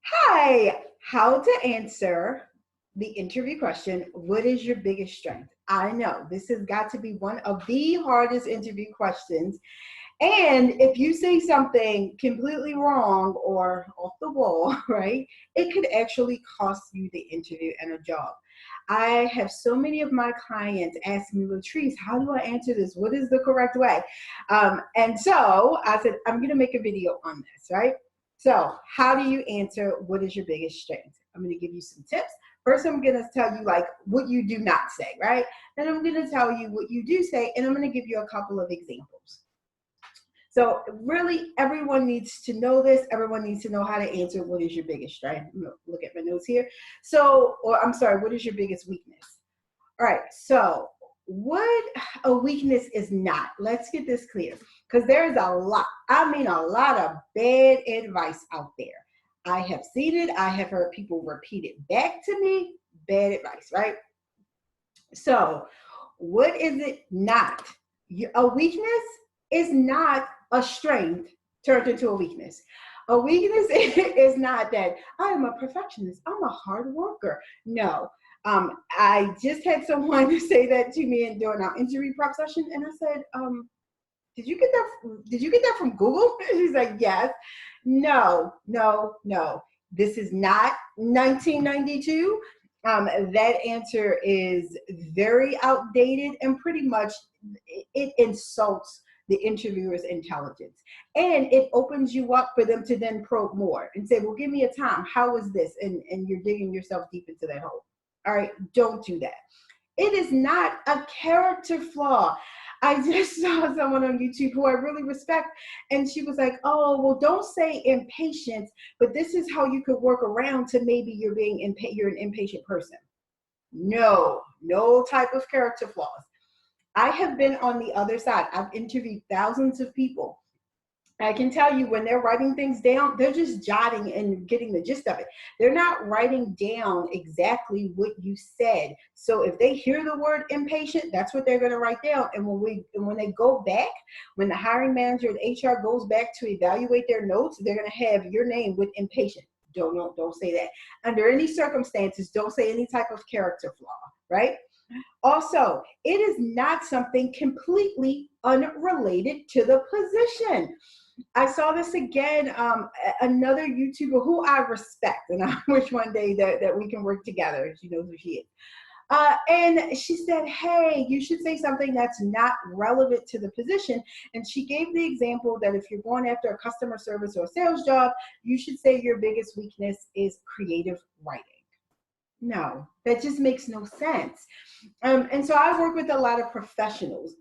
Hi, how to answer the interview question, what is your biggest strength? I know this has got to be one of the hardest interview questions. And if you say something completely wrong or off the wall, right, it could actually cost you the interview and a job. I have so many of my clients ask me, Latrice, how do I answer this? What is the correct way? And so I said, I'm going to make a video on this, right? So, how do you answer what is your biggest strength? I'm going to give you some tips. First, I'm going to tell you like what you do not say, right? Then I'm going to tell you what you do say, and I'm going to give you a couple of examples. So really, everyone needs to know this. Everyone needs to know how to answer what is your biggest strength. I'm gonna look at my notes here. So, or I'm sorry, what is your biggest weakness? All right, so what a weakness is not. Let's get this clear because there's a lot, I mean a lot of bad advice out there. I have seen it. I have heard people repeat it back to me. Bad advice, right? So what is it not? A weakness is not a strength turned into a weakness. A weakness is not that I am a perfectionist. I'm a hard worker. No. I just had someone say that to me during our interview prep session, and I said, "Did you get that? Did you get that from Google?" She's like, "Yes." No, no, no. This is not 1992. That answer is very outdated and pretty much it insults the interviewer's intelligence. And it opens you up for them to then probe more and say, well, give me a time. How is this? And you're digging yourself deep into that hole. All right, don't do that. It is not a character flaw. I just saw someone on YouTube who I really respect, and she was like, oh, well, don't say impatient, but this is how you could work around to maybe you're an impatient person. No, no type of character flaws. I have been on the other side. I've interviewed thousands of people. I can tell you when they're writing things down, they're just jotting and getting the gist of it. They're not writing down exactly what you said. So if they hear the word impatient, that's what they're going to write down. And when they go back, when the hiring manager and HR goes back to evaluate their notes, they're going to have your name with impatient. Don't say that. Under any circumstances, don't say any type of character flaw, right? Also, it is not something completely unrelated to the position. I saw this again, another YouTuber who I respect, and I wish one day that we can work together. She knows who she is. And she said, hey, you should say something that's not relevant to the position. And she gave the example that if you're going after a customer service or a sales job, you should say your biggest weakness is creative writing. No, that just makes no sense. And so I work with a lot of professionals,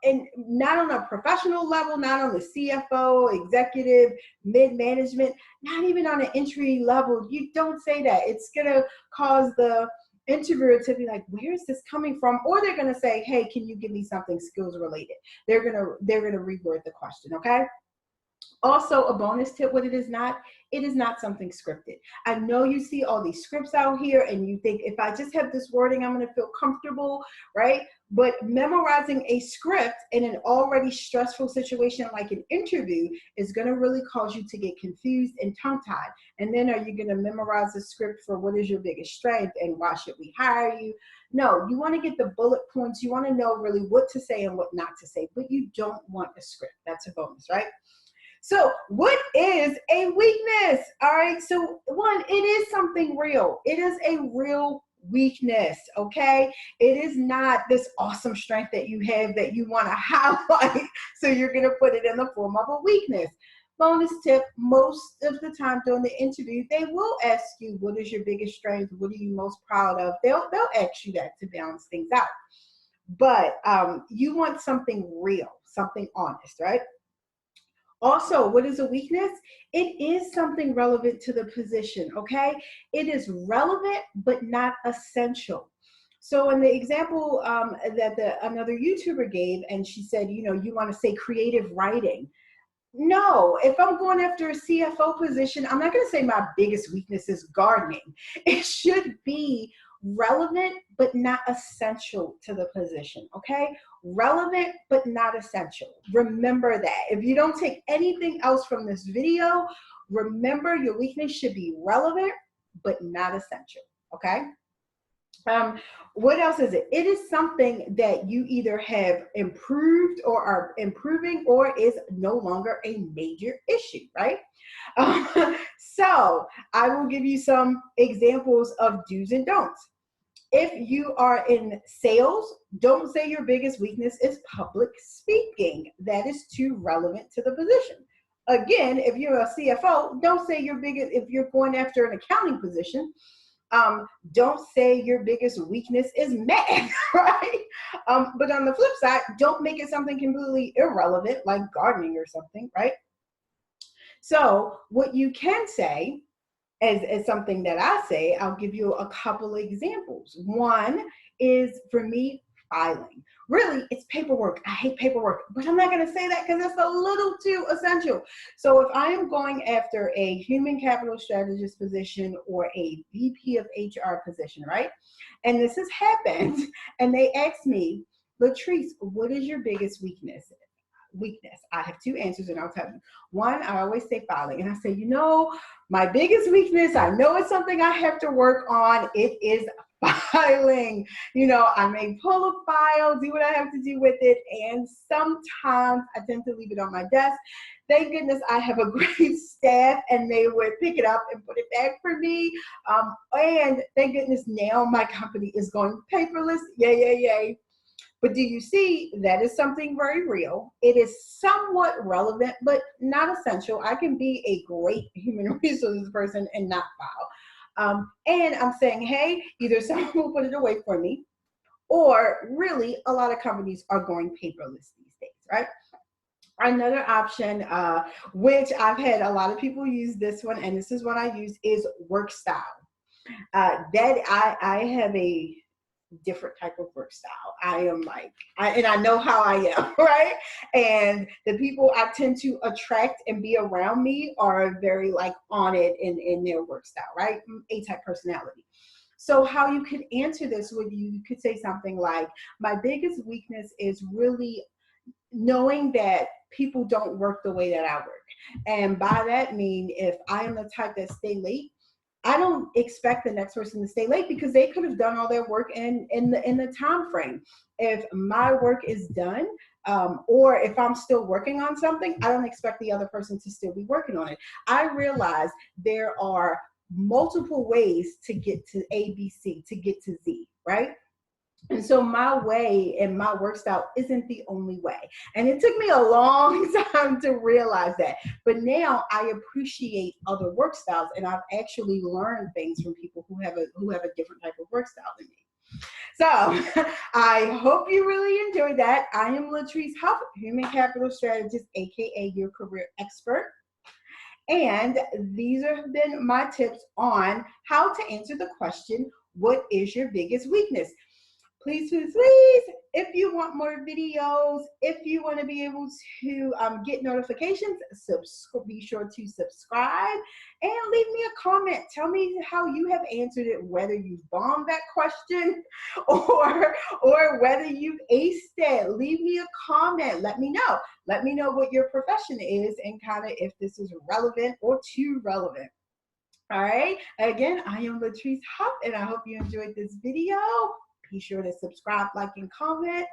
and not on a professional level, not on the CFO, executive, mid-management, not even on an entry level. You don't say that. It's going to cause the interviewer to be like, where is this coming from? Or they're going to say, hey, can you give me something skills related? They're going to reword the question, okay? Also, a bonus tip, what it is not something scripted. I know you see all these scripts out here and you think if I just have this wording, I'm going to feel comfortable, right? But memorizing a script in an already stressful situation like an interview is going to really cause you to get confused and tongue-tied. And then are you going to memorize the script for what is your biggest strength and why should we hire you? No, you want to get the bullet points. You want to know really what to say and what not to say, but you don't want a script. That's a bonus, right? So what is a weakness? All right. So one, it is something real. It is a real weakness. Okay. It is not this awesome strength that you have that you want to highlight. So you're going to put it in the form of a weakness. Bonus tip, most of the time during the interview, they will ask you, what is your biggest strength? What are you most proud of? They'll ask you that to balance things out. But you want something real, something honest, right? Also, what is a weakness? It is something relevant to the position, okay? It is relevant, but not essential. So in the example that another YouTuber gave, and she said, you want to say creative writing. No, if I'm going after a CFO position, I'm not going to say my biggest weakness is gardening. It should be relevant, but not essential to the position, okay? relevant, but not essential. Remember that. If you don't take anything else from this video, remember your weakness should be relevant, but not essential, okay? What else is it? It is something that you either have improved or are improving or is no longer a major issue, right? So I will give you some examples of do's and don'ts. If you are in sales, don't say your biggest weakness is public speaking. That is too relevant to the position. Again, if you're a CFO, don't say your biggest, if you're going after an accounting position, don't say your biggest weakness is math, right? But on the flip side, don't make it something completely irrelevant like gardening or something, right? So what you can say as something that I say, I'll give you a couple of examples. One is, for me, filing. Really, it's paperwork. I hate paperwork, but I'm not going to say that because it's a little too essential. So if I am going after a human capital strategist position or a VP of HR position, right? And this has happened, and they ask me, Latrice, what is your biggest weakness? I have two answers, and I'll tell you. One, I always say filing, and I say, my biggest weakness, I know it's something I have to work on. It is filing. I may pull a file, do what I have to do with it, and sometimes I tend to leave it on my desk. Thank goodness I have a great staff, and they would pick it up and put it back for me. And thank goodness now my company is going paperless. Yay, yay, yay. But do you see, that is something very real. It is somewhat relevant, but not essential. I can be a great human resources person and not file. And I'm saying, hey, either someone will put it away for me, or really a lot of companies are going paperless these days, right? Another option, which I've had a lot of people use this one, and this is what I use, is work style. That I have a different type of work style. I am and I know how I am, right? And the people I tend to attract and be around me are very on it in their work style, right? A-type personality. So how you could answer this you could say something like, my biggest weakness is really knowing that people don't work the way that I work. And by that mean, if I am the type that stay late, I don't expect the next person to stay late because they could have done all their work in the time frame. If my work is done, or if I'm still working on something, I don't expect the other person to still be working on it. I realize there are multiple ways to get to A, B, C, to get to Z, right? And so my way and my work style isn't the only way. And it took me a long time to realize that. But now I appreciate other work styles, and I've actually learned things from people who have a different type of work style than me. So I hope you really enjoyed that. I am Latrice Huff, Human Capital Strategist, aka your career expert. And these have been my tips on how to answer the question, what is your biggest weakness? Please, please, please, if you want more videos, if you want to be able to get notifications, be sure to subscribe and leave me a comment. Tell me how you have answered it, whether you've bombed that question or whether you've aced it. Leave me a comment. Let me know. Let me know what your profession is and kind of if this is relevant or too relevant. All right. Again, I am Latrice Huff, and I hope you enjoyed this video. Be sure to subscribe, like, and comment.